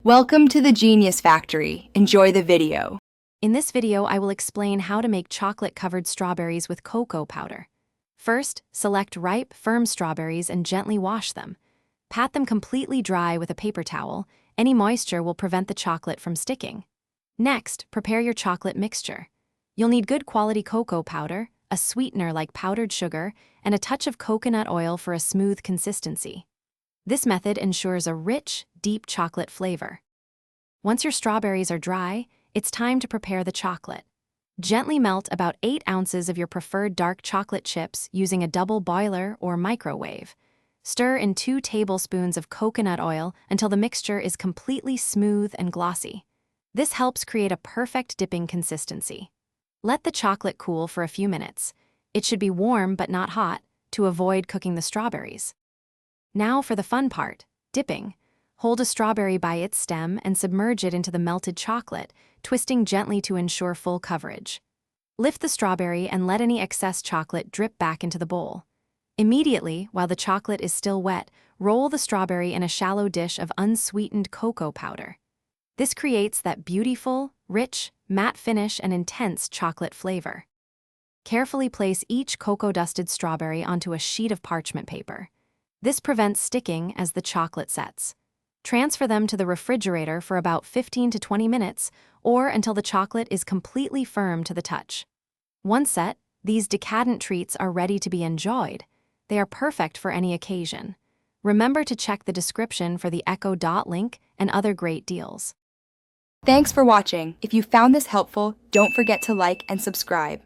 Welcome to the Genius Factory. Enjoy the video. In this video, I will explain how to make chocolate-covered strawberries with cocoa powder. First, select ripe, firm strawberries and gently wash them. Pat them completely dry with a paper towel. Any moisture will prevent the chocolate from sticking. Next, prepare your chocolate mixture. You'll need good quality cocoa powder, a sweetener like powdered sugar, and a touch of coconut oil for a smooth consistency. This method ensures a rich, deep chocolate flavor. Once your strawberries are dry, it's time to prepare the chocolate. Gently melt about 8 ounces of your preferred dark chocolate chips using a double boiler or microwave. Stir in 2 tablespoons of coconut oil until the mixture is completely smooth and glossy. This helps create a perfect dipping consistency. Let the chocolate cool for a few minutes. It should be warm but not hot to avoid cooking the strawberries. Now for the fun part, dipping. Hold a strawberry by its stem and submerge it into the melted chocolate, twisting gently to ensure full coverage. Lift the strawberry and let any excess chocolate drip back into the bowl. Immediately, while the chocolate is still wet, roll the strawberry in a shallow dish of unsweetened cocoa powder. This creates that beautiful, rich, matte finish and intense chocolate flavor. Carefully place each cocoa-dusted strawberry onto a sheet of parchment paper. This prevents sticking as the chocolate sets. Transfer them to the refrigerator for about 15 to 20 minutes or until the chocolate is completely firm to the touch. Once set, these decadent treats are ready to be enjoyed. They are perfect for any occasion. Remember to check the description for the Echo Dot link and other great deals. Thanks for watching. If you found this helpful, don't forget to like and subscribe.